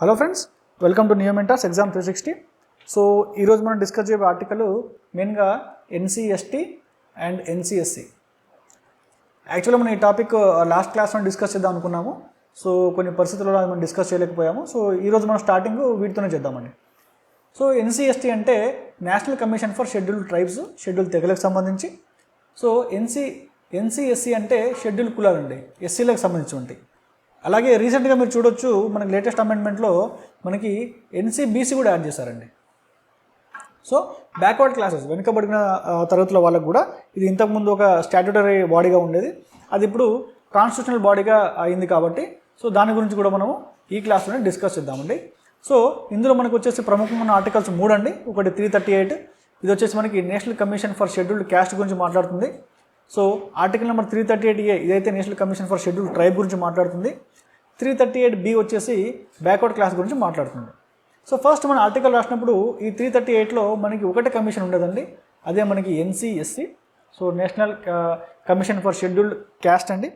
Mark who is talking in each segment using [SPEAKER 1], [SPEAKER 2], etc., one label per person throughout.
[SPEAKER 1] Hello friends, welcome to new mentors exam 360. So ఈరోజు మనం discuss చేయబోయే ఆర్టికల్ మెయిన్గా ఎన్సీఎస్టీ అండ్ ఎన్సీఎస్సీ. యాక్చువల్గా మనం ఈ టాపిక్ లాస్ట్ క్లాస్లో డిస్కస్ చేద్దాం అనుకున్నాము. సో కొన్ని పరిస్థితుల్లో మనం డిస్కస్ చేయలేకపోయాము. సో ఈరోజు మనం స్టార్టింగ్ వీటితోనే చేద్దామండి. సో ఎన్సీఎస్టీ అంటే national commission for scheduled tribes, schedule తెగలకు సంబంధించి. సో ఎన్సీఎస్సీ అంటే షెడ్యూల్ కులాలండి, ఎస్సీలకు సంబంధించి ఉంటాయి. అలాగే రీసెంట్గా మీరు చూడొచ్చు, మనకి లేటెస్ట్ అమెండ్మెంట్లో మనకి ఎన్సీబీసీ కూడా యాడ్ చేశారండి. సో బ్యాక్వర్డ్ క్లాసెస్, వెనుకబడిన తరగతుల వాళ్ళకు కూడా ఇది ఇంతకుముందు ఒక స్టాట్యూటరీ బాడీగా ఉండేది, అది ఇప్పుడు కాన్స్టిట్యూషనల్ బాడీగా అయింది కాబట్టి సో దాని గురించి కూడా మనము ఈ క్లాస్లోనే డిస్కస్ చేద్దామండి. సో ఇందులో మనకు వచ్చేసి ప్రముఖమైన ఆర్టికల్స్ 3 అండి. ఒకటి 338, ఇది వచ్చేసి మనకి national commission for scheduled caste గురించి మాట్లాడుతుంది. సో ఆర్టికల్ నెంబర్ 338A ఇదైతే national commission for scheduled tribe గురించి మాట్లాడుతుంది. 338B వచ్చేసి బ్యాక్వర్డ్ క్లాస్ గురించి మాట్లాడుతుంది. సో ఫస్ట్ మన ఆర్టికల్ రాసినప్పుడు ఈ 338లో మనకి ఒకటే కమిషన్ ఉండదండి, అదే మనకి NCSC, so national commission for scheduled caste అండి.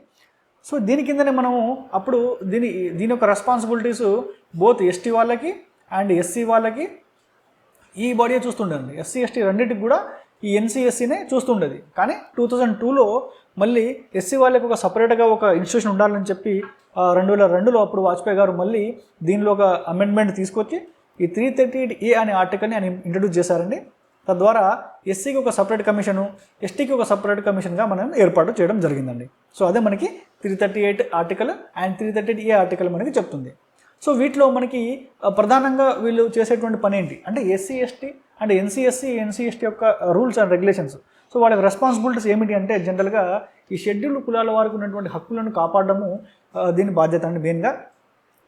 [SPEAKER 1] సో దీని కిందనే మనము అప్పుడు దీని యొక్క రెస్పాన్సిబిలిటీస్ బోత్ ఎస్టీ వాళ్ళకి అండ్ ఎస్సీ వాళ్ళకి ఈ బాడీ చూస్తుండండి. ఎస్సీ ఎస్టీ రెండింటికి కూడా ఈ ఎన్సీఎస్సీనే చూస్తుండేది. కానీ 2002లో మళ్ళీ ఎస్సీ వాళ్ళకి ఒక సపరేట్గా ఒక ఇన్స్టిట్యూషన్ ఉండాలని చెప్పి 2002లో అప్పుడు వాజ్పేయి గారు మళ్ళీ దీనిలో ఒక అమెండ్మెంట్ తీసుకొచ్చి ఈ 338A అనే ఆర్టికల్ని ఆయన ఇంట్రడ్యూస్ చేశారండి. తద్వారా ఎస్సీకి ఒక సపరేట్ కమిషను, ఎస్టీకి ఒక సపరేట్ కమిషన్గా మనం ఏర్పాటు చేయడం జరిగిందండి. సో అదే మనకి 338 ఆర్టికల్ అండ్ 338A ఆర్టికల్ మనకి చెప్తుంది. సో వీటిలో మనకి ప్రధానంగా వీళ్ళు చేసేటువంటి పని ఏంటి అంటే ఎస్సీ ఎస్టీ అండ్ ఎన్సీఎస్టీ యొక్క రూల్స్ అండ్ రెగ్యులేషన్స్. సో వాళ్ళకి రెస్పాన్సిబిలిటీస్ ఏమిటి అంటే జనరల్గా ఈ షెడ్యూల్డ్ కులాల వారికి ఉన్నటువంటి హక్కులను కాపాడడము దీని బాధ్యత అండి మెయిన్గా.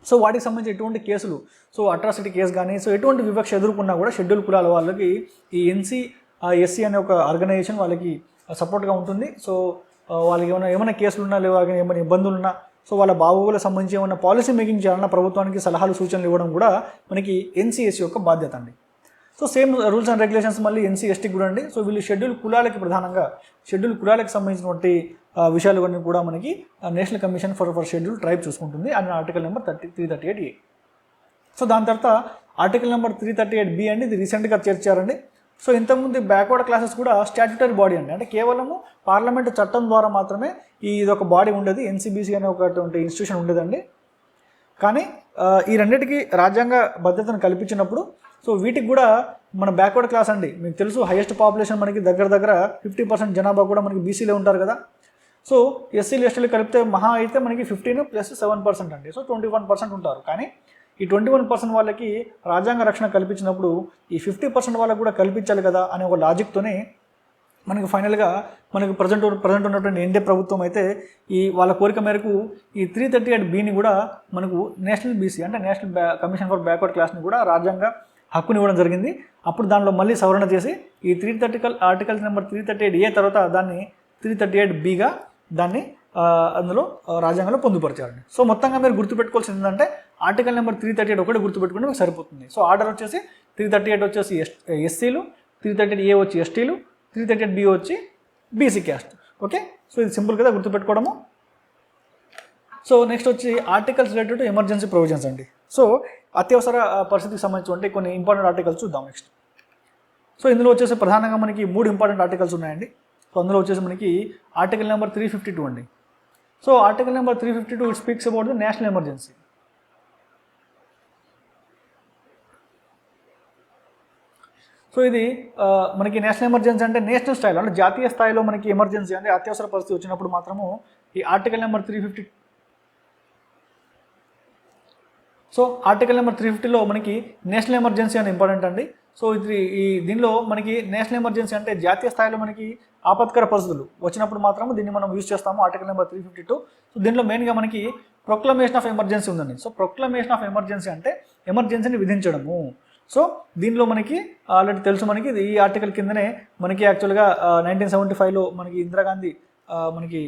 [SPEAKER 1] సో వాటికి సంబంధించి ఎటువంటి కేసులు, సో అట్రాసిటీ కేసు కానీ, సో ఎటువంటి వివక్ష ఎదుర్కొన్నా కూడా షెడ్యూల్ కులాల వాళ్ళకి ఈ ఎస్సీ అనే ఒక ఆర్గనైజేషన్ వాళ్ళకి సపోర్ట్గా ఉంటుంది. సో వాళ్ళకి ఏమైనా కేసులు ఉన్నా లేదా ఏమైనా ఇబ్బందులు ఉన్నా, సో వాళ్ళ బాగోగులకు సంబంధించి ఏమైనా పాలసీ మేకింగ్ చేయాలన్నా ప్రభుత్వానికి సలహాలు సూచనలు ఇవ్వడం కూడా మనకి ఎన్సీఎస్సీ యొక్క బాధ్యత అండి. So same rules and regulations మళ్ళీ ఎన్సీఎస్టీ కూడా అండి. సో వీళ్ళు షెడ్యూల్ కులాలకి ప్రధానంగా షెడ్యూల్ కులాలకు సంబంధించినటువంటి విషయాలు కూడా మనకి national commission for schedule tribe చూసుకుంటుంది అని ఆర్టికల్ నెంబర్ 338A. సో దాని తర్వాత ఆర్టికల్ నెంబర్ 338B అండి, ఇది రీసెంట్గా చేర్చారండి. సో ఇంతకుముందు బ్యాక్వర్డ్ క్లాసెస్ కూడా స్టాట్యూటరీ బాడీ అండి, అంటే కేవలము పార్లమెంటు చట్టం ద్వారా మాత్రమే ఇది ఒక బాడీ ఉండేది, ఎన్సీబీసీ అనే ఒకటువంటి ఇన్స్టిట్యూషన్ ఉండేదండి. కానీ ఈ రెండింటికి రాజ్యాంగ భద్రతను కల్పించినప్పుడు సో వీటికి కూడా మన బ్యాక్వర్డ్ క్లాస్ అండి, మీకు తెలుసు హైయెస్ట్ పాపులేషన్ మనకి దగ్గర 50% జనాభా కూడా మనకి బీసీలో ఉంటారు కదా. సో ఎస్సీలు ఎస్టీలు కలిపితే మహా అయితే మనకి 15 + 7% అండి, సో 21% ఉంటారు. కానీ ఈ 21% వాళ్ళకి రాజ్యాంగ రక్షణ కల్పించినప్పుడు ఈ 50% వాళ్ళకు కూడా కల్పించాలి కదా అనే ఒక లాజిక్తోనే మనకి ఫైనల్గా మనకి ప్రజెంట్ ఉన్నటువంటి ఎన్డీఏ ప్రభుత్వం అయితే ఈ వాళ్ళ కోరిక మేరకు ఈ 338Bని కూడా మనకు నేషనల్ బీసీ అంటే నేషనల్ కమిషన్ ఫర్ బ్యాక్వర్డ్ క్లాస్ని కూడా రాజ్యాంగ హక్కుని ఇవ్వడం జరిగింది. అప్పుడు దానిలో మళ్ళీ సవరణ చేసి ఈ ఆర్టికల్ నెంబర్ 338A తర్వాత దాన్ని 338Bగా దాన్ని అందులో రాజ్యాంగంలో పొందుపరిచారండి. సో మొత్తంగా మీరు గుర్తుపెట్టుకోవాల్సింది ఏంటంటే ఆర్టికల్ నెంబర్ 338 ఒకటి గుర్తుపెట్టుకుంటే మీకు సరిపోతుంది. సో ఆర్డర్ వచ్చేసి 338 వచ్చేసి ఎస్సీలు, 338A వచ్చి ఎస్టీలు, 338B వచ్చి బీసీ క్యాస్ట్. ఓకే, సో ఇది సింపుల్ కదా గుర్తుపెట్టుకోవడము. సో నెక్స్ట్ వచ్చి articles related to emergency provisions అండి. సో అత్యవసర పరిస్థితికి సంబంధించి కొన్ని ఇంపార్టెంట్ ఆర్టికల్స్ చూద్దాం నెక్స్ట్. సో ఇందులో వచ్చేసి ప్రధానంగా మనకి 3 ఇంపార్టెంట్ ఆర్టికల్స్ ఉన్నాయండి. సో అందులో వచ్చేసి మనకి ఆర్టికల్ నెంబర్ 352 అండి. So article number 352 it speaks about the national emergency. So ఇది మనకి నేషనల్ ఎమర్జెన్సీ అంటే నేషనల్ స్థాయిలో అంటే జాతీయ స్థాయిలో మనకి ఎమర్జెన్సీ అంటే అత్యవసర పరిస్థితి వచ్చినప్పుడు మాత్రము ఈ article number 350. So article number 350లో మనకి నేషనల్ ఎమర్జెన్సీ అని ఇంపార్టెంట్ అండి. సో దీనిలో మనకి నేషనల్ ఎమర్జెన్సీ అంటే జాతీయ స్థాయిలో మనకి ఆపత్కర పరిస్థితులు వచ్చినప్పుడు మాత్రము దీన్ని మనం యూజ్ చేస్తాము, ఆర్టికల్ నెంబర్ 352. సో దీనిలో మెయిన్గా మనకి ప్రొక్లమేషన్ ఆఫ్ ఎమర్జెన్సీ ఉందండి. సో ప్రొక్లమేషన్ ఆఫ్ ఎమర్జెన్సీ అంటే ఎమర్జెన్సీని విధించడము. సో దీనిలో మనకి ఆల్రెడీ తెలుసు, మనకి ఈ ఆర్టికల్ కిందనే మనకి యాక్చువల్గా 1975లో మనకి ఇందిరాగాంధీ మనకి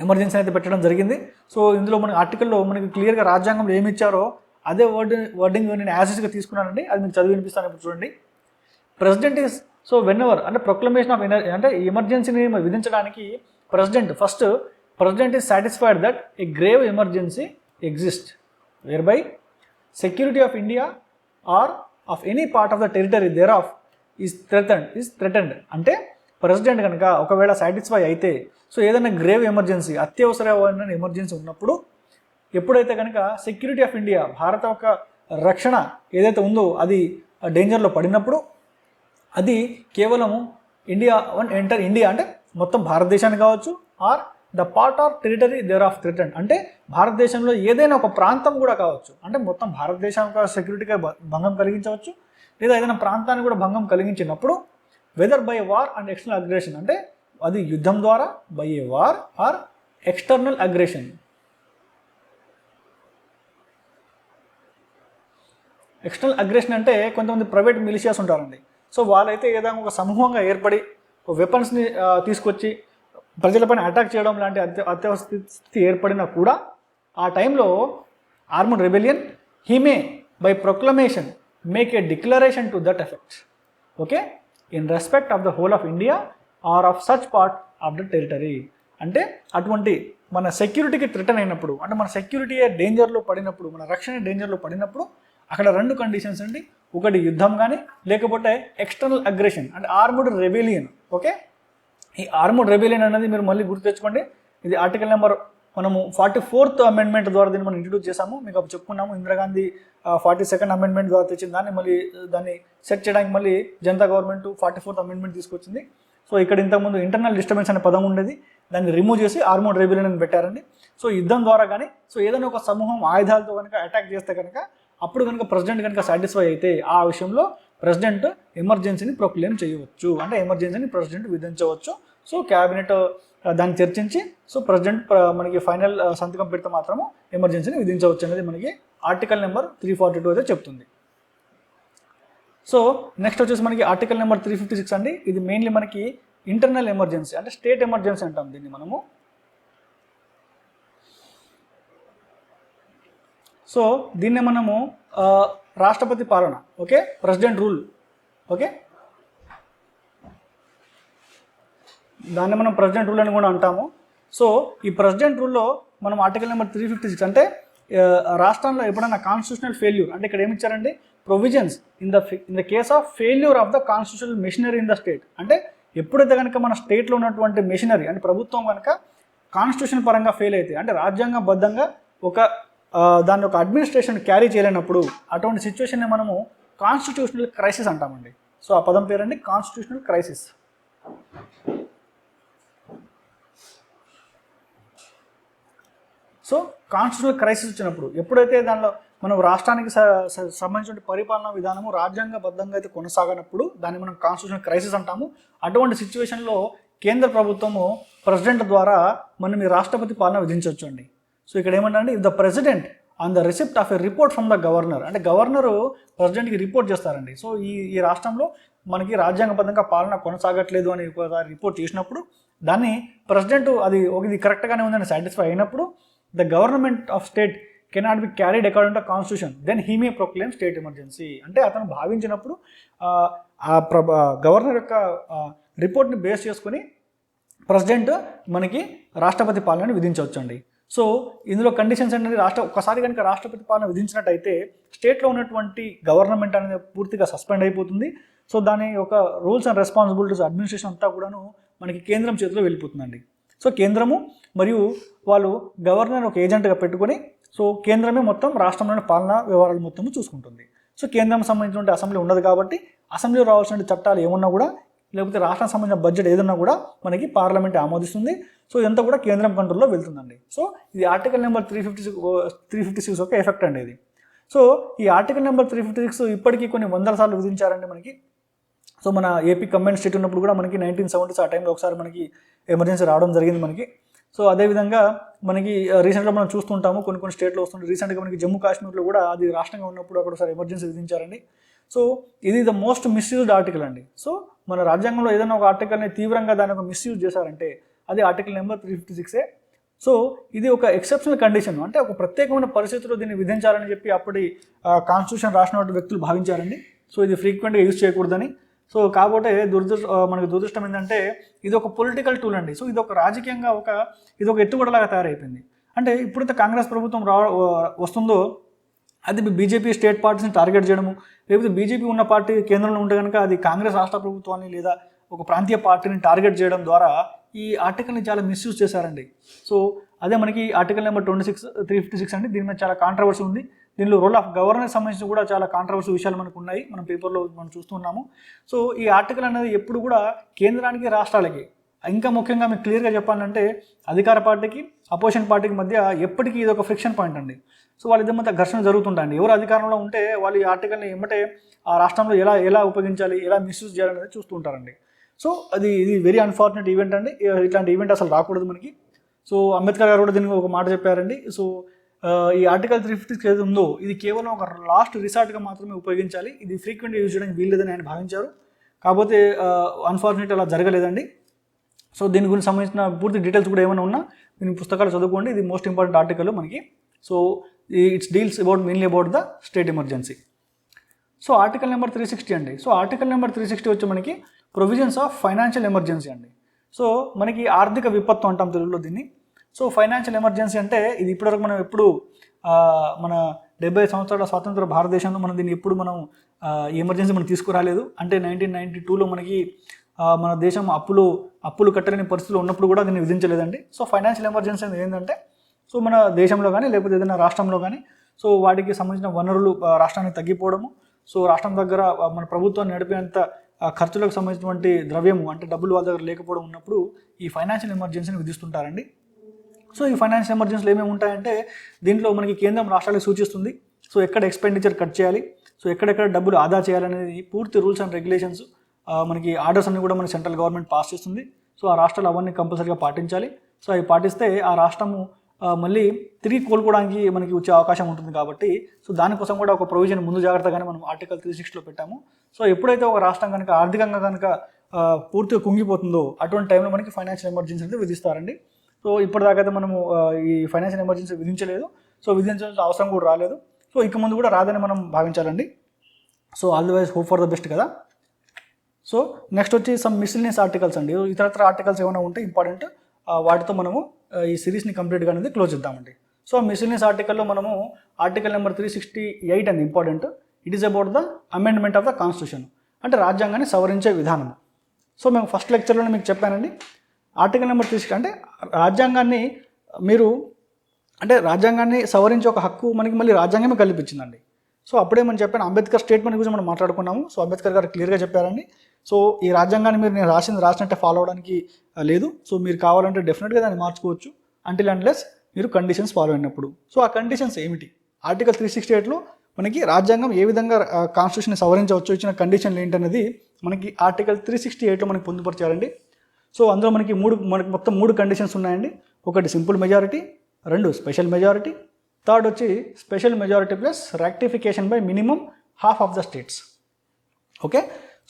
[SPEAKER 1] ఎమర్జెన్సీ అయితే పెట్టడం జరిగింది. సో ఇందులో మన ఆర్టికల్లో మనకి క్లియర్గా రాజ్యాంగంలో ఏమి ఇచ్చారో అదే వర్డింగ్ నేను యాజిస్గా తీసుకున్నానండి, అది మీకు చదివి వినిపిస్తాను. ఇప్పుడు చూడండి, president is so whenever అంటే ప్రొక్లమేషన్ ఆఫ్ అంటే ఎమర్జెన్సీని విధించడానికి president is satisfied that a grave emergency exist whereby security of India or of any part of the territory there of is threatened అంటే president కనుక ఒకవేళ satisfy అయితే, so ఏదైనా grave emergency, అత్యవసరమైన emergency ఉన్నప్పుడు ఎప్పుడైతే కనుక సెక్యూరిటీ ఆఫ్ ఇండియా, భారత యొక్క రక్షణ ఏదైతే ఉందో అది డేంజర్లో పడినప్పుడు అది కేవలము ఇండియా అంటే మొత్తం భారతదేశాన్ని కావచ్చు, or the part of territory there of threatened అంటే భారతదేశంలో ఏదైనా ఒక ప్రాంతం కూడా కావచ్చు, అంటే మొత్తం భారతదేశం యొక్క సెక్యూరిటీగా భంగం కలిగించవచ్చు, లేదా ఏదైనా ప్రాంతాన్ని కూడా భంగం కలిగించినప్పుడు whether by war and external aggression అంటే అది యుద్ధం ద్వారా, by a war or external aggression. External aggression అంటే కొంతమంది ప్రైవేట్ మిలిషియాస్ ఉంటారండి. సో వాళ్ళైతే ఏదైనా ఒక సమూహంగా ఏర్పడి వెపన్స్ని తీసుకొచ్చి ప్రజలపైన అటాక్ చేయడం లాంటి అత్యవసర స్థితి ఏర్పడినా కూడా ఆ టైంలో armed rebellion he may by proclamation make a declaration to that effect, okay, in respect of the whole of India or of such part of the territory. అంటే అటువంటి మన సెక్యూరిటీకి థ్రెటన్ అయినప్పుడు, అంటే మన సెక్యూరిటీ డేంజర్లో పడినప్పుడు, మన రక్షణ డేంజర్లో పడినప్పుడు అక్కడ రెండు కండిషన్స్ అండి. ఒకటి యుద్ధం కానీ, లేకపోతే ఎక్స్టర్నల్ అగ్రెషన్ అంటే ఆర్మ్డ్ రెబెలియన్. ఓకే, ఈ ఆర్మ్డ్ రెబెలియన్ అనేది మీరు మళ్ళీ గుర్తు తెచ్చుకోండి. ఇది ఆర్టికల్ నెంబర్ మనము 44th అమెండ్మెంట్ ద్వారా దీన్ని మనం ఇంట్రడ్యూస్ చేసాము, మీకు అప్పుడు చెప్పుకున్నాము. ఇందిరాగాంధీ 42nd అమెండ్మెంట్ ద్వారా తెచ్చిన దాన్ని సెట్ చేయడానికి మళ్ళీ జనతా గవర్నమెంట్ 44th అమెండ్మెంట్ తీసుకొచ్చింది. సో ఇక్కడ ఇంతకుముందు ఇంటర్నల్ డిస్టర్బెన్స్ అనే పదం ఉండేది, దాన్ని రిమూవ్ చేసి ఆర్మ్డ్ రెబెలియన్ అని పెట్టారండి. సో యుద్ధం ద్వారా కానీ, సో ఏదైనా ఒక సమూహం ఆయుధాలతో కనుక అటాక్ చేస్తే కనుక అప్పుడు కనుక ప్రెసిడెంట్ కనుక సాటిస్ఫై అయితే ఆ విషయంలో ప్రెసిడెంట్ ఎమర్జెన్సీని ప్రొక్లెయిమ్ చేయవచ్చు, అంటే ఎమర్జెన్సీని ప్రెసిడెంట్ విధించవచ్చు. సో క్యాబినెట్ దాన్ని చర్చించి సో ప్రెసిడెంట్ మనకి ఫైనల్ సంతకం పెడితే మాత్రము ఎమర్జెన్సీని విధించవచ్చు అనేది మనకి ఆర్టికల్ నెంబర్ 342 అయితే చెప్తుంది. సో నెక్స్ట్ వచ్చేసి మనకి ఆర్టికల్ నెంబర్ 356 అండి. ఇది మెయిన్లీ మనకి ఇంటర్నల్ ఎమర్జెన్సీ అంటే స్టేట్ ఎమర్జెన్సీ అంటాం దీన్ని మనము. సో దీన్నే మనము రాష్ట్రపతి పాలన, ఓకే, ప్రెసిడెంట్ రూల్, ఓకే, దాన్ని మనం ప్రెసిడెంట్ రూల్ అని కూడా అంటాము. సో ఈ ప్రెసిడెంట్ రూల్లో మనం ఆర్టికల్ నెంబర్ 356 అంటే రాష్ట్రంలో ఎప్పుడైనా కాన్స్టిట్యూషనల్ ఫెయిల్యూర్ అంటే ఇక్కడ ఏమి ఇచ్చారండి, provisions in the case of failure of the constitutional machinery in the state. అంటే ఎప్పుడైతే కనుక మన స్టేట్లో ఉన్నటువంటి మెషినరీ అంటే ప్రభుత్వం కనుక కాన్స్టిట్యూషన్ పరంగా ఫెయిల్ అయితే, అంటే రాజ్యాంగబద్ధంగా దాన్ని ఒక అడ్మినిస్ట్రేషన్ క్యారీ చేయలేనప్పుడు అటువంటి సిచ్యువేషన్ని మనము కాన్స్టిట్యూషనల్ క్రైసిస్ అంటామండి. సో ఆ పదం పేరండి constitutional crisis. So constitutional crisis వచ్చినప్పుడు ఎప్పుడైతే దానిలో మనం రాష్ట్రానికి సంబంధించిన పరిపాలనా విధానము రాజ్యాంగబద్ధంగా అయితే కొనసాగనప్పుడు దాన్ని మనం కాన్స్టిట్యూషనల్ క్రైసిస్ అంటాము. అటువంటి సిచ్యువేషన్లో కేంద్ర ప్రభుత్వము ప్రెసిడెంట్ ద్వారా మనం ఈ రాష్ట్రపతి పాలన విధించవచ్చు అండి. సో ఇక్కడ ఏమంటారంటే if the president on the receipt of a report from the governor అంటే గవర్నరు ప్రెసిడెంట్కి రిపోర్ట్ చేస్తారండి. సో ఈ రాష్ట్రంలో మనకి రాజ్యాంగబద్ధంగా పాలన కొనసాగట్లేదు అని ఒకసారి రిపోర్ట్ చేసినప్పుడు దాన్ని ప్రెసిడెంట్ ఇది కరెక్ట్గానే ఉందని సాటిస్ఫై అయినప్పుడు the government of state cannot be carried according to constitution then he may proclaim state emergency. అంటే అతను భావించినప్పుడు గవర్నర్ యొక్క రిపోర్ట్ని బేస్ చేసుకుని ప్రెసిడెంట్ మనకి రాష్ట్రపతి పాలనని విధించవచ్చు అండి. సో ఇందులో కండిషన్స్ అనేది ఒక్కసారి కనుక రాష్ట్రపతి పాలన విధించినట్టయితే స్టేట్లో ఉన్నటువంటి గవర్నమెంట్ అనేది పూర్తిగా సస్పెండ్ అయిపోతుంది. సో దాని యొక్క రూల్స్ అండ్ రెస్పాన్సిబిలిటీస్ అడ్మినిస్ట్రేషన్ అంతా కూడాను మనకి కేంద్రం చేతిలో వెళ్ళిపోతుందండి. సో కేంద్రము మరియు వాళ్ళు గవర్నర్ ఒక ఏజెంట్గా పెట్టుకొని సో కేంద్రమే మొత్తం రాష్ట్రంలోని పాలనా వ్యవహారాలు మొత్తము చూసుకుంటుంది. సో కేంద్రం సంబంధించిన అసెంబ్లీ ఉండదు కాబట్టి అసెంబ్లీలో రావాల్సిన చట్టాలు ఏమున్నా కూడా లేకపోతే రాష్ట్రానికి సంబంధించిన బడ్జెట్ ఏదన్నా కూడా మనకి పార్లమెంట్ ఆమోదిస్తుంది. సో ఇదంతా కూడా కేంద్రం కంట్రోల్లో వెళ్తుందండి. సో ఇది ఆర్టికల్ నెంబర్ 356 ఒక ఎఫెక్ట్ అండి ఇది. సో ఈ ఆర్టికల్ నెంబర్ 356 ఇప్పటికీ కొన్ని వందల సార్లు విధించారండి మనకి. సో మన ఏపీ కంబైన్డ్ స్టేట్ ఉన్నప్పుడు కూడా మనకి 1970s ఆ టైంలో ఒకసారి మనకి ఎమర్జెన్సీ రావడం జరిగింది మనకి. సో అదేవిధంగా మనకి రీసెంట్గా మనం చూస్తుంటాము కొన్ని స్టేట్లో వస్తుంది. రీసెంట్గా మనకి జమ్మూ కాశ్మీర్లో కూడా అది రాష్ట్రంగా ఉన్నప్పుడు అక్కడ ఒకసారి ఎమర్జెన్సీ విధించారండి. సో ఇది ద మోస్ట్ మిస్యూజ్డ్ ఆర్టికల్ అండి. సో మన రాజ్యాంగంలో ఏదైనా ఒక ఆర్టికల్ని తీవ్రంగా దాన్ని ఒక మిస్యూజ్ చేశారంటే అది ఆర్టికల్ నెంబర్ 356. సో ఇది ఒక ఎక్సెప్షనల్ కండిషన్ అంటే ఒక ప్రత్యేకమైన పరిస్థితుల్లో దీన్ని విధించాలని చెప్పి అప్పటి కాన్స్టిట్యూషన్ రాసిన వ్యక్తులు భావించారండి. సో ఇది ఫ్రీక్వెంట్గా యూజ్ చేయకూడదని. సో కాకపోతే మనకి దురదృష్టం ఏంటంటే ఇది ఒక పొలిటికల్ టూల్ అండి. సో ఇది ఒక రాజకీయంగా ఇది ఒక ఎత్తుగడలాగా తయారైపోయింది. అంటే ఇప్పుడైతే కాంగ్రెస్ ప్రభుత్వం వస్తుందో అది బీజేపీ స్టేట్ పార్టీస్ని టార్గెట్ చేయడము, లేకపోతే బీజేపీ ఉన్న పార్టీ కేంద్రంలో ఉంటే కనుక అది కాంగ్రెస్ రాష్ట్ర ప్రభుత్వాన్ని లేదా ఒక ప్రాంతీయ పార్టీని టార్గెట్ చేయడం ద్వారా ఈ ఆర్టికల్ని చాలా మిస్యూజ్ చేశారండి. సో అదే మనకి ఆర్టికల్ నెంబర్ 356 అండి. దీని మీద చాలా కాంట్రవర్సీ ఉంది. దీనిలో రోల్ ఆఫ్ గవర్నెన్స్ సంబంధించి కూడా చాలా కాంట్రవర్సీ విషయాలు మనకు ఉన్నాయి, మనం పేపర్లో మనం చూస్తున్నాము. సో ఈ ఆర్టికల్ అనేది ఎప్పుడు కూడా కేంద్రానికి రాష్ట్రాలకి, ఇంకా ముఖ్యంగా మీకు క్లియర్గా చెప్పాలంటే అధికార పార్టీకి అపోజిషన్ పార్టీకి మధ్య ఎప్పటికీ ఇది ఒక ఫ్రిక్షన్ పాయింట్ అండి. సో వాళ్ళిద్దరి మధ్య ఘర్షణ జరుగుతుంటాయండి. ఎవరు అధికారంలో ఉంటే వాళ్ళు ఈ ఆర్టికల్ని ఏమంటే ఆ రాష్ట్రంలో ఎలా ఉపయోగించాలి, ఎలా మిస్యూజ్ చేయాలనేది చూస్తూ ఉంటారండి. సో ఇది వెరీ అన్ఫార్చునేట్ ఈవెంట్ అండి. ఇట్లాంటి ఈవెంట్ అసలు రాకూడదు మనకి. సో అంబేద్కర్ గారు కూడా దీనికి ఒక మాట చెప్పారండి. సో ఈ ఆర్టికల్ 356 ఏది ఉందో ఇది కేవలం ఒక లాస్ట్ రిసార్ట్గా మాత్రమే ఉపయోగించాలి, ఇది ఫ్రీక్వెంట్గా యూజ్ చేయడానికి వీల్లేదని ఆయన భావించారు. కాకపోతే అన్ఫార్చునేట్ అలా జరగలేదండి. సో దీని గురించి సంబంధించిన పూర్తి డీటెయిల్స్ కూడా ఏమైనా ఉన్నా దీని పుస్తకాలు చదువుకోండి. ఇది మోస్ట్ ఇంపార్టెంట్ ఆర్టికల్ మనకి. So it's deals mainly about the state emergency. So article number 360 అండి. సో ఆర్టికల్ నెంబర్ 360 వచ్చి మనకి ప్రొవిజన్స్ ఆఫ్ ఫైనాన్షియల్ ఎమర్జెన్సీ అండి. సో మనకి ఆర్థిక విపత్తు అంటాం తెలుగులో దీన్ని. సో ఫైనాన్షియల్ ఎమర్జెన్సీ అంటే ఇది ఇప్పటివరకు మనం ఎప్పుడు మన 75 సంవత్సరాల స్వాతంత్ర భారతదేశంలో మనం దీన్ని ఎప్పుడు మనం ఈ ఎమర్జెన్సీ మనం తీసుకురాలేదు. అంటే 1992లో మనకి మన దేశం అప్పులు కట్టలేని పరిస్థితులు ఉన్నప్పుడు కూడా దీన్ని విధించలేదండి. సో ఫైనాన్షియల్ ఎమర్జెన్సీ అనేది ఏంటంటే సో మన దేశంలో కానీ లేకపోతే ఏదైనా రాష్ట్రంలో కానీ సో వాటికి సంబంధించిన వనరులు రాష్ట్రానికి తగ్గిపోవడము, సో రాష్ట్రం దగ్గర మన ప్రభుత్వాన్ని నడిపేంత ఖర్చులకు సంబంధించినటువంటి ద్రవ్యము అంటే డబ్బులు వాళ్ళ దగ్గర లేకపోవడం ఉన్నప్పుడు ఈ ఫైనాన్షియల్ ఎమర్జెన్సీని విధిస్తుంటారండి. సో ఈ ఫైనాన్షియల్ ఎమర్జెన్సీలు ఏమేమి ఉంటాయంటే దీంట్లో మనకి కేంద్రం రాష్ట్రాలకు సూచిస్తుంది. సో ఎక్కడ ఎక్స్పెండిచర్ కట్ చేయాలి, సో ఎక్కడెక్కడ డబ్బులు ఆదా చేయాలనేది పూర్తి రూల్స్ అండ్ రెగ్యులేషన్స్ మనకి ఆర్డర్స్ అన్ని కూడా మన సెంట్రల్ గవర్నమెంట్ పాస్ చేస్తుంది. సో ఆ రాష్ట్రాలు అవన్నీ కంపల్సరీగా పాటించాలి. సో అవి పాటిస్తే ఆ రాష్ట్రము మళ్ళీ తిరిగి కోలుకోవడానికి మనకి వచ్చే అవకాశం ఉంటుంది కాబట్టి సో దానికోసం కూడా ఒక ప్రొవిజన్ ముందు జాగ్రత్తగానే మనం ఆర్టికల్ 360లో పెట్టాము. సో ఎప్పుడైతే ఒక రాష్ట్రం కనుక ఆర్థికంగా కనుక పూర్తిగా కుంగిపోతుందో అటువంటి టైంలో మనకి ఫైనాన్షియల్ ఎమర్జెన్సీ అయితే విధిస్తారండి. సో ఇప్పటిదాకా అయితే మనము ఈ ఫైనాన్షియల్ ఎమర్జెన్సీ విధించలేదు, సో విధించాల్సిన అవసరం కూడా రాలేదు. సో ఇక ముందు కూడా రాదని మనం భావించాలండి. సో ఆల్ ది వైజ్ హోప్ ఫర్ ద బెస్ట్ కదా. సో నెక్స్ట్ వచ్చి సమ్ మిస్సిలినియస్ ఆర్టికల్స్ అండి. ఇతరత్ర ఆర్టికల్స్ ఏమైనా ఉంటే ఇంపార్టెంట్ వాటితో మనము ఈ సిరీస్ని కంప్లీట్గా అనేది క్లోజ్ చేద్దామండి. సో మిస్సిలినియస్ ఆర్టికల్లో మనము ఆర్టికల్ నెంబర్ 368 అండి important. It is about the amendment of the constitution, అంటే రాజ్యాంగాన్ని సవరించే విధానం. సో మేము ఫస్ట్ లెక్చర్లోనే మీకు చెప్పానండి ఆర్టికల్ నెంబర్ 360 అంటే రాజ్యాంగాన్ని సవరించే ఒక హక్కు మనకి మళ్ళీ రాజ్యాంగమే కల్పించిందండి. సో అప్పుడే మనం చెప్పాను అంబేద్కర్ స్టేట్మెంట్ గురించి మనం మాట్లాడుకున్నాము. సో అంబేద్కర్ గారు క్లియర్గా చెప్పారండి. సో ఈ రాజ్యాంగాన్ని మీరు నేను రాసినట్టే ఫాలో అవడానికి లేదు. సో మీరు కావాలంటే డెఫినెట్గా దాన్ని మార్చుకోవచ్చు అంటిల్ అన్లెస్ మీరు కండిషన్స్ ఫాలో అయినప్పుడు. సో ఆ కండిషన్స్ ఏమిటి? ఆర్టికల్ 368లో మనకి రాజ్యాంగం ఏ విధంగా కాన్స్టిట్యూషన్ని సవరించవచ్చు, ఇచ్చిన కండిషన్లు ఏంటనేది మనకి ఆర్టికల్ 368లో మనకి పొందుపరిచారండి. సో అందులో మనకి మొత్తం మూడు కండిషన్స్ ఉన్నాయండి. ఒకటి సింపుల్ మెజారిటీ, 2 స్పెషల్ మెజారిటీ, 3 వచ్చి special majority plus rectification by minimum half of the states. Okay.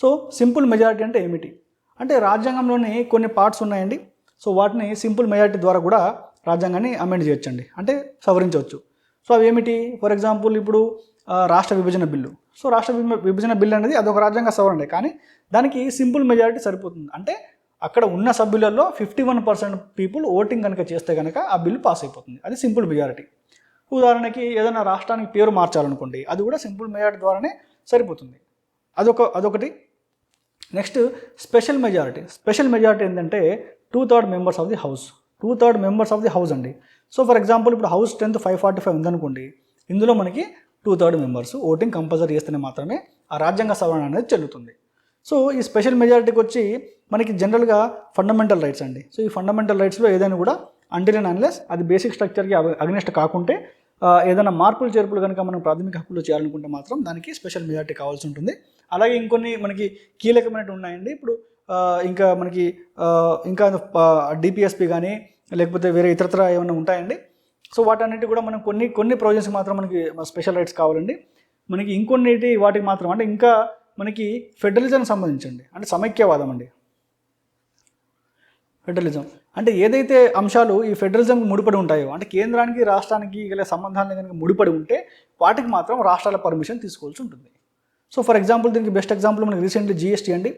[SPEAKER 1] So simple majority అంటే ఏమిటి అంటే రాజ్యాంగంలోని కొన్ని పార్ట్స్ ఉన్నాయండి. సో వాటిని సింపుల్ మెజారిటీ ద్వారా కూడా రాజ్యాంగాన్ని అమెండ్ చేయొచ్చండి, అంటే సవరించవచ్చు. సో అవి ఏమిటి? ఫర్ ఎగ్జాంపుల్ ఇప్పుడు రాష్ట్ర విభజన బిల్లు. సో రాష్ట్ర విభజన బిల్లు అనేది అదొక రాజ్యాంగ సవరణ, కానీ దానికి సింపుల్ మెజారిటీ సరిపోతుంది. అంటే అక్కడ ఉన్న సభ్యులలో 51% పీపుల్ ఓటింగ్ కనుక చేస్తే కనుక ఆ బిల్లు పాస్ అయిపోతుంది. అది సింపుల్ మెజారిటీ. ఉదాహరణకి ఏదైనా రాష్ట్రానికి పేరు మార్చాలనుకోండి, అది కూడా సింపుల్ మెజారిటీ ద్వారానే సరిపోతుంది. అదొకటి. Next special majority. Special majority ఏంటంటే 2/3 members of the house. 2/3 members of the house అండి. సో ఫర్ ఎగ్జాంపుల్ ఇప్పుడు హౌస్ స్ట్రెంత్ 545 ఉందనుకోండి, ఇందులో మనకి 2/3 మెంబర్స్ ఓటింగ్ కంపల్సరీ చేస్తేనే మాత్రమే ఆ రాజ్యాంగ సవరణ అనేది చెల్లుతుంది. సో ఈ స్పెషల్ మెజారిటీకి వచ్చి మనకి జనరల్గా ఫండమెంటల్ రైట్స్ అండి. సో ఈ ఫండమెంటల్ రైట్స్లో ఏదైనా కూడా అంటిల్ అండ్ అన్లెస్ అది బేసిక్ స్ట్రక్చర్కి అగ్నిస్ట్ కాకుంటే ఏదైనా మార్పులు చేర్పులు కనుక మనం ప్రాథమిక హక్కులు చేయాలనుకుంటే మాత్రం దానికి స్పెషల్ మెజారిటీ కావాల్సి ఉంటుంది. అలాగే ఇంకొన్ని మనకి కీలకమైనవి ఉన్నాయండి. ఇప్పుడు ఇంకా డిపిఎస్పి కానీ లేకపోతే వేరే ఇతరత్ర ఏమైనా ఉంటాయండి. సో వాటన్నిటి కూడా మనం కొన్ని ప్రొవిజన్స్ మాత్రం మనకి స్పెషల్ రైట్స్ కావాలండి. మనకి ఇంకొన్నిటి వాటికి మాత్రం అంటే ఇంకా మనకి ఫెడరలిజం సంబంధించండి, అంటే సమైక్యవాదం అండి. ఫెడరలిజం అంటే ఏదైతే అంశాలు ఈ ఫెడరలిజంకి ముడిపడి ఉంటాయో, అంటే కేంద్రానికి రాష్ట్రానికి గల సంబంధాలను కనుక ముడిపడి ఉంటే వాటికి మాత్రం రాష్ట్రాల పర్మిషన్ తీసుకోవాల్సి ఉంటుంది. సో ఫర్ ఎగ్జాంపుల్ దీనికి బెస్ట్ ఎగ్జాంపుల్ మనకి రీసెంట్లీ జిఎస్టీ అండి.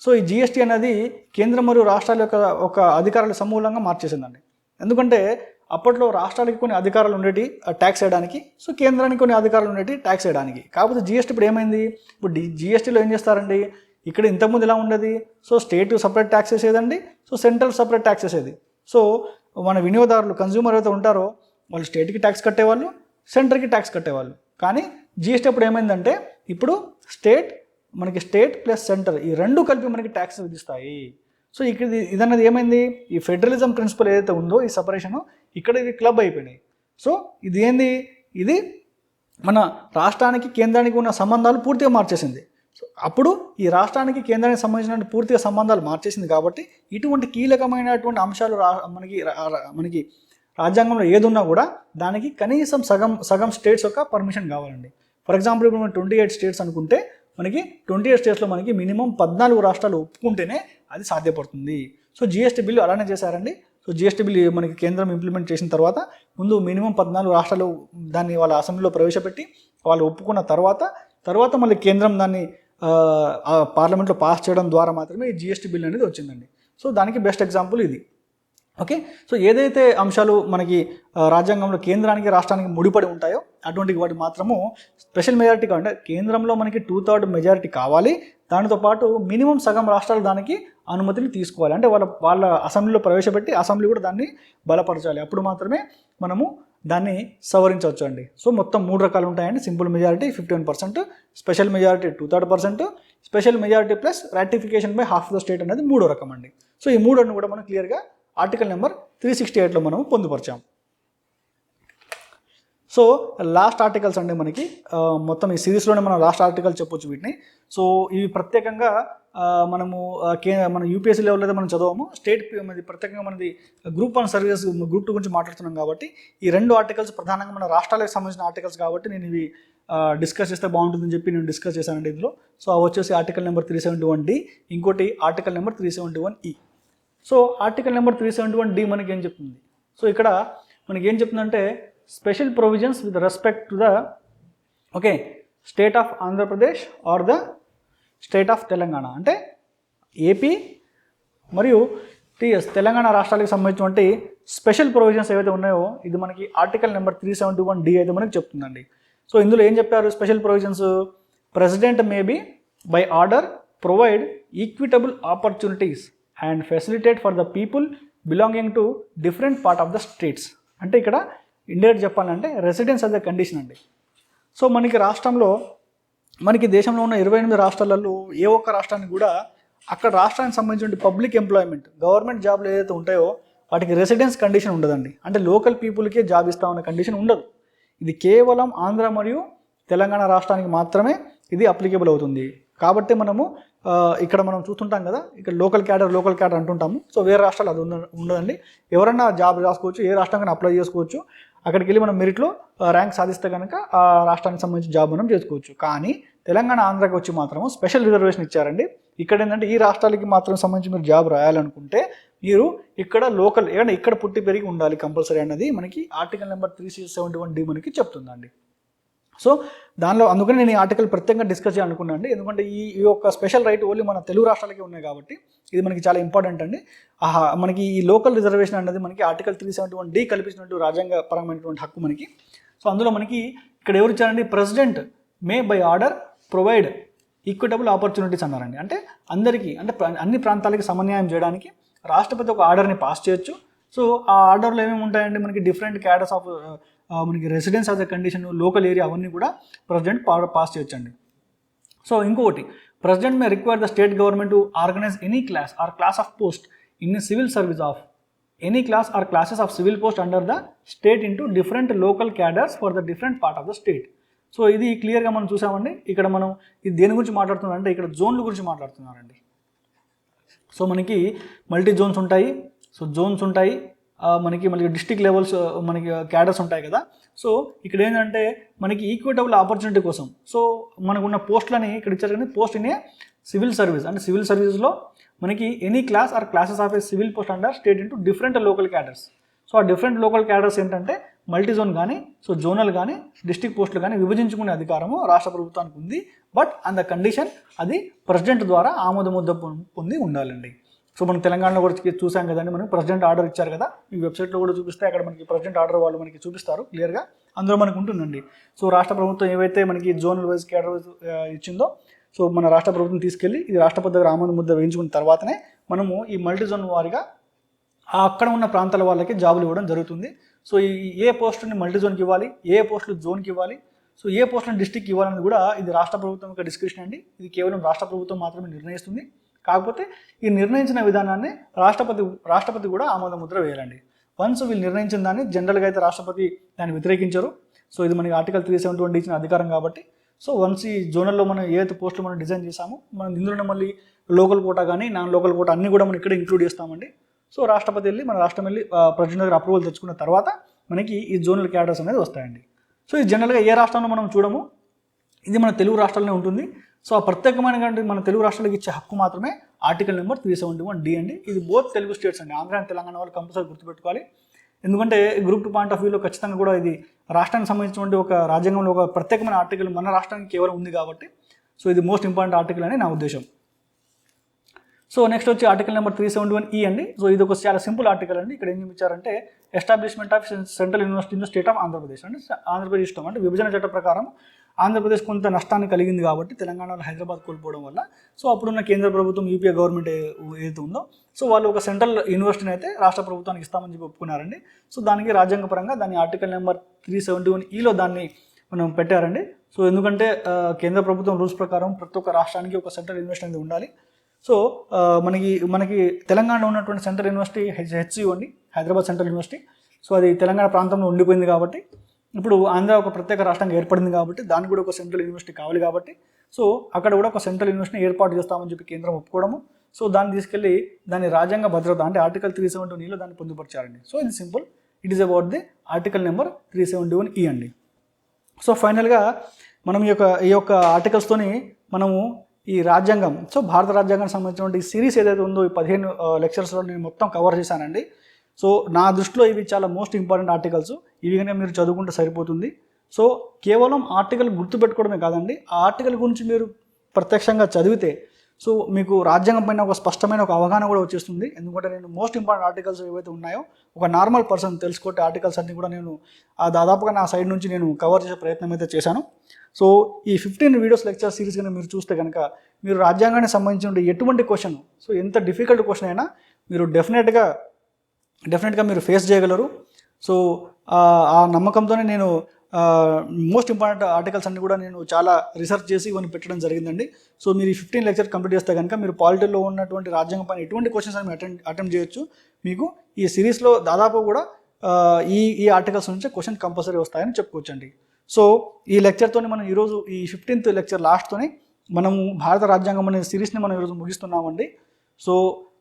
[SPEAKER 1] సో ఈ జిఎస్టీ అనేది కేంద్రం మరియు రాష్ట్రాల యొక్క ఒక అధికారుల సమూలంగా మార్చేసిందండి. ఎందుకంటే అప్పట్లో రాష్ట్రాలకి కొన్ని అధికారాలు ఉండేవి ట్యాక్స్ వేయడానికి, సో కేంద్రానికి కొన్ని అధికారాలు ఉండేవి ట్యాక్స్ వేయడానికి. కాకపోతే జిఎస్టీ ఇప్పుడు ఏమైంది, ఇప్పుడు జిఎస్టీలో ఏం చేస్తారండి, ఇక్కడ ఇంతకుముందు ఎలా ఉండేది, సో స్టేట్ సపరేట్ ట్యాక్స్ వేసేదండి, సో సెంట్రల్ సపరేట్ ట్యాక్స్ వేసేది. సో మన వినియోగదారులు కన్జ్యూమర్ అయితే ఉంటారో వాళ్ళు స్టేట్కి ట్యాక్స్ కట్టేవాళ్ళు, సెంటర్కి ట్యాక్స్ కట్టేవాళ్ళు. కానీ జిఎస్టీ అప్పుడు ఏమైందంటే ఇప్పుడు స్టేట్ ప్లస్ సెంటర్ ఈ రెండు కలిపి మనకి ట్యాక్స్ విధిస్తాయి. సో ఇక్కడ ఇదన్నది ఏమైంది, ఈ ఫెడరలిజం ప్రిన్సిపల్ ఏదైతే ఉందో ఈ సపరేషను ఇక్కడ ఇది క్లబ్ అయిపోయినాయి. సో ఇది ఏంది, ఇది మన రాష్ట్రానికి కేంద్రానికి ఉన్న సంబంధాలు పూర్తిగా మార్చేసింది. సో అప్పుడు ఈ రాష్ట్రానికి కేంద్రానికి సంబంధించిన పూర్తిగా సంబంధాలు మార్చేసింది కాబట్టి ఇటువంటి కీలకమైనటువంటి అంశాలు మనకి రాజ్యాంగంలో ఏదున్నా కూడా దానికి కనీసం సగం స్టేట్స్ యొక్క పర్మిషన్ కావాలండి. ఫర్ ఎగ్జాంపుల్ ఇప్పుడు మనం 28 స్టేట్స్ అనుకుంటే మనకి 28 స్టేట్స్లో మనకి మినిమం 14 రాష్ట్రాలు ఒప్పుకుంటేనే అది సాధ్యపడుతుంది. సో జిఎస్టీ బిల్లు అలానే చేశారండి. సో జిఎస్టీ బిల్లు మనకి కేంద్రం ఇంప్లిమెంట్ చేసిన తర్వాత ముందు మినిమం 14 రాష్ట్రాలు దాన్ని వాళ్ళ అసెంబ్లీలో ప్రవేశపెట్టి వాళ్ళు ఒప్పుకున్న తర్వాత మళ్ళీ కేంద్రం దాన్ని పార్లమెంట్లో పాస్ చేయడం ద్వారా మాత్రమే ఈ జిఎస్టీ బిల్ అనేది వచ్చిందండి. సో దానికి బెస్ట్ ఎగ్జాంపుల్ ఇది. ఓకే, సో ఏదైతే అంశాలు మనకి రాజ్యాంగంలో కేంద్రానికి రాష్ట్రానికి ముడిపడి ఉంటాయో అటువంటి వాటి మాత్రము స్పెషల్ మెజారిటీ కావాలి. కేంద్రంలో మనకి 2/3 మెజారిటీ కావాలి, దానితో పాటు మినిమం సగం రాష్ట్రాలు దానికి అనుమతిని తీసుకోవాలి. అంటే వాళ్ళ అసెంబ్లీలో ప్రవేశపెట్టి అసెంబ్లీ కూడా దాన్ని బలపరచాలి. అప్పుడు మాత్రమే మనము దాన్ని సవరించవచ్చు అండి. సో మొత్తం 3 రకాలు ఉంటాయండి. Simple majority 51%, special majority 2/3%, special majority plus ratification by half the state అనేది 3వ రకం అండి. సో ఈ 3 కూడా మనం క్లియర్గా ఆర్టికల్ నెంబర్ 368లో మనము పొందుపరిచాం. సో లాస్ట్ ఆర్టికల్స్ అండి మనకి మొత్తం ఈ సిరీస్లోనే మనం లాస్ట్ ఆర్టికల్ చెప్పొచ్చు వీటిని. సో ఇవి ప్రత్యేకంగా మనము మన యూపీఎస్సీ లెవెల్ అయితే మనం చదవము, స్టేట్ ప్రత్యేకంగా మనది గ్రూప్ 1 సర్వీసెస్ గ్రూప్ 2 గురించి మాట్లాడుతున్నాం కాబట్టి ఈ 2 ఆర్టికల్స్ ప్రధానంగా మన రాష్ట్రాలకు సంబంధించిన ఆర్టికల్స్ కాబట్టి నేను ఇవి డిస్కస్ చేస్తే బాగుంటుందని చెప్పి నేను డిస్కస్ చేశానండి ఇందులో. సో అవి వచ్చేసి ఆర్టికల్ నెంబర్ 371D, ఇంకోటి article number 371E. So article number 371D మనకి ఏం చెప్తుంది, సో ఇక్కడ మనకి ఏం చెప్తుందంటే special provisions with respect to the state of Andhra Pradesh are the state of Telangana. అంటే ఏపీ మరియు తెలంగాణ రాష్ట్రాలకు సంబంధించినటువంటి స్పెషల్ ప్రొవిజన్స్ ఏవైతే ఉన్నాయో ఇది మనకి ఆర్టికల్ నెంబర్ 371D అయితే మనకి చెప్తుందండి. సో ఇందులో ఏం చెప్పారు, special provisions president may be by order provide equitable opportunities and facilitate for the people belonging to different part of the states. అంటే ఇక్కడ ఇండైరెక్ట్ చెప్పాలంటే రెసిడెన్స్ అదే కండిషన్ అండి. సో మనకి రాష్ట్రంలో మనకి దేశంలో ఉన్న 28 రాష్ట్రాలలో ఏ ఒక్క రాష్ట్రానికి కూడా అక్కడ రాష్ట్రానికి సంబంధించిన పబ్లిక్ ఎంప్లాయ్మెంట్ గవర్నమెంట్ జాబ్లు ఏదైతే ఉంటాయో వాటికి రెసిడెన్స్ కండిషన్ ఉండదండి. అంటే లోకల్ పీపుల్కే జాబ్ ఇస్తామన్న కండిషన్ ఉండదు. ఇది కేవలం ఆంధ్ర మరియు తెలంగాణ రాష్ట్రానికి మాత్రమే ఇది అప్లికేబుల్ అవుతుంది. కాబట్టి మనము ఇక్కడ మనం చూస్తుంటాం కదా, ఇక్కడ లోకల్ క్యాడర్ అంటుంటాము. సో వేరే రాష్ట్రాలు అది ఉండదండి. ఎవరన్నా జాబ్ రాసుకోవచ్చు, ఏ రాష్ట్రానికి అప్లై చేసుకోవచ్చు. అక్కడికి వెళ్ళి మనం మెరిట్లో ర్యాంక్ సాధిస్తే కనుక ఆ రాష్ట్రానికి సంబంధించి జాబ్ మనం చేసుకోవచ్చు. కానీ తెలంగాణ ఆంధ్రాకి వచ్చి మాత్రము స్పెషల్ రిజర్వేషన్ ఇచ్చారండి. ఇక్కడ ఏంటంటే ఈ రాష్ట్రాలకి మాత్రం సంబంధించి మీరు జాబ్ రాయాలనుకుంటే మీరు ఇక్కడ లోకల్ ఇక్కడ పుట్టి పెరిగి ఉండాలి కంపల్సరీ అన్నది మనకి ఆర్టికల్ నెంబర్ 371D మనకి చెప్తుందండి. సో దానిలో అందుకని నేను ఈ ఆర్టికల్ ప్రత్యేకంగా డిస్కస్ చేయాలనుకున్నాను అండి. ఎందుకంటే ఈ యొక్క స్పెషల్ రైట్ ఓన్లీ మన తెలుగు రాష్ట్రాలకే ఉన్నాయి కాబట్టి ఇది మనకి చాలా ఇంపార్టెంట్ అండి. మనకి ఈ లోకల్ రిజర్వేషన్ అనేది మనకి ఆర్టికల్ 371D కల్పించినట్టు రాజ్యాంగపరమైనటువంటి హక్కు మనకి. సో అందులో మనకి ఇక్కడ ఎవరు ఇచ్చారండి, president May by order provide equitable opportunities అన్నారండి. అంటే అందరికీ అన్ని ప్రాంతాలకి సమన్యాయం చేయడానికి రాష్ట్రపతి ఒక ఆర్డర్ని పాస్ చేయొచ్చు. సో ఆ ఆర్డర్లో ఏమేమి ఉంటాయండి, మనకి డిఫరెంట్ క్యాడర్స్ ఆఫ్ మనకి residence of the condition, local area అవన్నీ కూడా ప్రెసిడెంట్ పాస్ చేయొచ్చండి. సో ఇంకొకటి, president may require the state government to organise any class or class of post in civil service of any class or classes of civil post under the state into different local cadres for the different part of the state. So ఇది క్లియర్గా మనం చూసామండి. ఇక్కడ మనం ఇది దేని గురించి మాట్లాడుతున్నారంటే ఇక్కడ జోన్ల గురించి మాట్లాడుతున్నారండి. సో మనకి మల్టీ జోన్స్ ఉంటాయి, సో జోన్స్ ఉంటాయి, మనకి డిస్ట్రిక్ట్ లెవెల్స్ మనకి క్యాడర్స్ ఉంటాయి కదా. సో ఇక్కడ ఏంటంటే మనకి ఈక్విటబుల్ ఆపర్చునిటీ కోసం సో మనకున్న పోస్టులని ఇక్కడ ఇచ్చారు కానీ post in a civil service అంటే సివిల్ సర్వీస్లో మనకి any class or classes of a civil post under state into different local cadres. So ఆ డిఫరెంట్ లోకల్ క్యాడర్స్ ఏంటంటే మల్టీ జోన్ కానీ సో జోనల్ కానీ డిస్ట్రిక్ట్ పోస్టులు కానీ విభజించుకునే అధికారము రాష్ట్ర ప్రభుత్వానికి ఉంది. బట్ అండ్ ద కండిషన్ అది ప్రెసిడెంట్ ద్వారా ఆమోద ముద్ర పొంది ఉండాలండి. సో మనం తెలంగాణలో కూడా చూసాం కదండి, మనకి ప్రెసిడెంట్ ఆర్డర్ ఇచ్చారు కదా, ఈ వెబ్సైట్లో కూడా చూపిస్తే అక్కడ మనకి ప్రెసిడెంట్ ఆర్డర్ వాళ్ళు మనకి చూపిస్తారు క్లియర్గా, అందులో మనకు ఉంటుందండి. సో రాష్ట్ర ప్రభుత్వం ఏవైతే మనకి జోనల్ వైజ్ క్యాడర్ వైజ్ ఇచ్చిందో, సో మన రాష్ట్ర ప్రభుత్వం తీసుకెళ్ళి ఇది రాష్ట్రపతి దగ్గర ఆమోద ముద్ర వేయించుకున్న తర్వాతనే మనము ఈ మల్టీ జోన్ వారిగా అక్కడ ఉన్న ప్రాంతాల వాళ్ళకి జాబులు ఇవ్వడం జరుగుతుంది. సో ఈ ఏ పోస్టుని మల్టీ జోన్కి ఇవ్వాలి, ఏ పోస్టులు జోన్కి ఇవ్వాలి, సో ఏ పోస్టులను డిస్ట్రిక్ట్కి ఇవ్వాలని కూడా ఇది రాష్ట్ర ప్రభుత్వం యొక్క డిస్క్రిప్షన్ అండి. ఇది కేవలం రాష్ట్ర ప్రభుత్వం మాత్రమే నిర్ణయిస్తుంది. కాకపోతే ఈ నిర్ణయించిన విధానాన్ని రాష్ట్రపతి కూడా ఆమోద ముద్ర వేయాలండి. వన్స్ వీళ్ళు నిర్ణయించిన దాన్ని జనరల్గా అయితే రాష్ట్రపతి దాన్ని వ్యతిరేకించరు. సో ఇది మనకి ఆర్టికల్ 371 ఇచ్చిన అధికారం కాబట్టి, సో వన్స్ ఈ జోనల్లో మనం ఏదైతే పోస్టులు మనం డిజైన్ చేసామో మనం ఇందులోనే మళ్ళీ లోకల్ కోటా కానీ నాన్ లోకల్ కోటా అన్నీ కూడా మనం ఇక్కడ ఇంక్లూడ్ చేస్తామండి. సో రాష్ట్రపతి వెళ్ళి మన రాష్ట్రం వెళ్ళి ప్రెసిడెంట్ దగ్గర అప్రూవల్ తెచ్చుకున్న తర్వాత మనకి ఈ జోనల్ క్యాడర్స్ అనేది వస్తాయండి. సో ఇది జనరల్గా ఏ రాష్ట్రంలో మనం చూడము, ఇది మన తెలుగు రాష్ట్రాలనే ఉంటుంది. సో ఆ ప్రత్యేకమైన మన తెలుగు రాష్ట్రాలకు ఇచ్చే హక్కు మాత్రమే ఆర్టికల్ నెంబర్ 371D అండి. ఇది బోత్ తెలుగు స్టేట్స్ అండి, ఆంధ్ర అండ్ తెలంగాణ వాళ్ళు కంపల్సరీ గుర్తుపెట్టుకోవాలి. ఎందుకంటే గ్రూప్ 2 పాయింట్ ఆఫ్ వ్యూలో ఖచ్చితంగా కూడా ఇది రాష్ట్రానికి సంబంధించినటువంటి ఒక రాజ్యాంగంలో ఒక ప్రత్యేకమైన ఆర్టికల్ మన రాష్ట్రానికి కేవలం ఉంది కాబట్టి, సో ఇది మోస్ట్ ఇంపార్టెంట్ ఆర్టికల్ అని నా ఉద్దేశం. సో నెక్స్ట్ వచ్చి ఆర్టికల్ నెంబర్ 371E అండి. సో ఇది ఒక చాలా సింపుల్ ఆర్టికల్ అండి. ఇక్కడ ఏం చూపించారంటే establishment of central university in the state of Andhra Pradesh అంటే ఆంధ్రప్రదేశ్ ఇష్టం అంటే విభజన చట్ట ప్రకారం ఆంధ్రప్రదేశ్ కొంత నష్టాన్ని కలిగింది కాబట్టి తెలంగాణలో హైదరాబాద్ కోల్పోవడం వల్ల, సో అప్పుడున్న కేంద్ర ప్రభుత్వం యూపీఏ గవర్నమెంట్ ఏదైతే ఉందో, సో వాళ్ళు ఒక సెంట్రల్ యూనివర్సిటీని అయితే రాష్ట్ర ప్రభుత్వానికి ఇస్తామని చెప్పి ఒప్పుకున్నారండి. సో దానికి రాజ్యాంగపరంగా దాని ఆర్టికల్ నెంబర్ 371Eలో దాన్ని మనం పెట్టారండి. సో ఎందుకంటే కేంద్ర ప్రభుత్వం రూల్స్ ప్రకారం ప్రతి ఒక్క రాష్ట్రానికి ఒక సెంట్రల్ యూనివర్సిటీ అనేది ఉండాలి. సో మనకి తెలంగాణలో ఉన్నటువంటి సెంట్రల్ యూనివర్సిటీ HCU అండి, హైదరాబాద్ సెంట్రల్ యూనివర్సిటీ. సో అది తెలంగాణ ప్రాంతంలో ఉండిపోయింది కాబట్టి, ఇప్పుడు ఆంధ్ర ఒక ప్రత్యేక రాష్ట్రంగా ఏర్పడింది కాబట్టి దానికి కూడా ఒక సెంట్రల్ యూనివర్సిటీ కావాలి కాబట్టి, సో అక్కడ కూడా ఒక సెంట్రల్ యూనివర్సిటీని ఏర్పాటు చేస్తామని చెప్పి కేంద్రం ఒప్పుకోవడము. సో దాన్ని తీసుకెళ్ళి దాని రాజ్యాంగ భద్రత అంటే ఆర్టికల్ 371Eలో దాన్ని పొందుపరిచారండి. సో ఇది simple, it is about the article number 371E అండి. సో ఫైనల్గా మనం ఈ యొక్క ఆర్టికల్స్తోని మనము ఈ రాజ్యాంగం, సో భారత రాజ్యాంగానికి సంబంధించినటువంటి ఈ సిరీస్ ఏదైతే ఉందో ఈ 15 లెక్చర్స్లో నేను మొత్తం కవర్ చేశానండి. సో నా దృష్టిలో ఇవి చాలా మోస్ట్ ఇంపార్టెంట్ ఆర్టికల్స్, ఇవి కనుక మీరు చదువుకుంటే సరిపోతుంది. సో కేవలం ఆర్టికల్ గుర్తుపెట్టుకోవడమే కాదండి, ఆ ఆర్టికల్ గురించి మీరు ప్రత్యక్షంగా చదివితే సో మీకు రాజ్యాంగం పైన ఒక స్పష్టమైన ఒక అవగాహన కూడా వచ్చేస్తుంది. ఎందుకంటే నేను మోస్ట్ ఇంపార్టెంట్ ఆర్టికల్స్ ఏవైతే ఉన్నాయో ఒక నార్మల్ పర్సన్ తెలుసుకుంటే ఆర్టికల్స్ అన్నీ కూడా నేను దాదాపుగా నా సైడ్ నుంచి నేను కవర్ చేసే ప్రయత్నం అయితే చేశాను. సో ఈ 15 వీడియోస్ లెక్చర్ సిరీస్ కనుక మీరు చూస్తే కనుక మీరు రాజ్యాంగానికి సంబంధించిన ఎటువంటి క్వశ్చన్, సో ఎంత డిఫికల్ట్ క్వశ్చన్ అయినా మీరు డెఫినెట్గా మీరు ఫేస్ చేయగలరు. సో ఆ నమ్మకంతోనే నేను మోస్ట్ ఇంపార్టెంట్ ఆర్టికల్స్ అన్ని కూడా నేను చాలా రీసెర్చ్ చేసి ఇవన్నీ పెట్టడం జరిగిందండి. సో మీరు ఈ 15 లెక్చర్ కంప్లీట్ చేస్తే కనుక మీరు పాలిటీలో ఉన్నటువంటి రాజ్యాంగం పైన ఎటువంటి క్వశ్చన్స్ అని అటెంప్ట్ చేయొచ్చు. మీకు ఈ సిరీస్లో దాదాపు కూడా ఈ ఆర్టికల్స్ నుంచి క్వశ్చన్ కంపల్సరీ వస్తాయని చెప్పుకోవచ్చండి. సో ఈ లెక్చర్తోని మనం ఈరోజు ఈ 15th లెక్చర్ లాస్ట్తోని మనము భారత రాజ్యాంగం అనే సిరీస్ని మనం ఈరోజు ముగిస్తున్నామండి. సో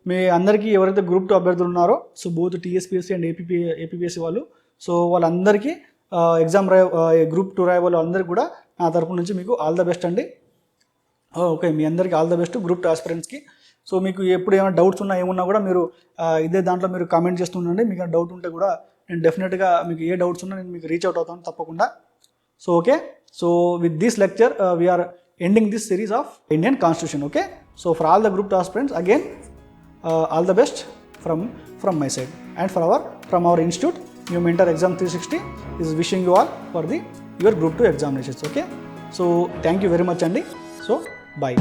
[SPEAKER 1] మీ అందరికీ ఎవరైతే గ్రూప్ 2 అభ్యర్థులు ఉన్నారో, so both TSPSC and APPSC వాళ్ళు, సో వాళ్ళందరికీ ఎగ్జామ్ గ్రూప్ 2 రాయే వాళ్ళు అందరికీ కూడా నా తరపు నుంచి మీకు ఆల్ ద బెస్ట్ అండి. ఓకే, మీ అందరికీ ఆల్ ద బెస్ట్ గ్రూప్ 2 ఆస్పిరెంట్స్కి. సో మీకు ఎప్పుడు ఏమైనా డౌట్స్ ఉన్నా ఏమున్నా కూడా మీరు ఇదే దాంట్లో మీరు కామెంట్ చేస్తుండండి. మీకు డౌట్ ఉంటే కూడా నేను డెఫినెట్గా మీకు ఏ డౌట్స్ ఉన్నా నేను మీకు రీచ్ అవుట్ అవుతాను తప్పకుండా. So okay, so with this lecture we are ending this series of Indian Constitution. Okay, so for all the group 2 aspirants again all the best from my side, and from our institute New Mentor Exam 360 is wishing you all for your group 2 examinations. Okay, so thank you very much Andy. So bye.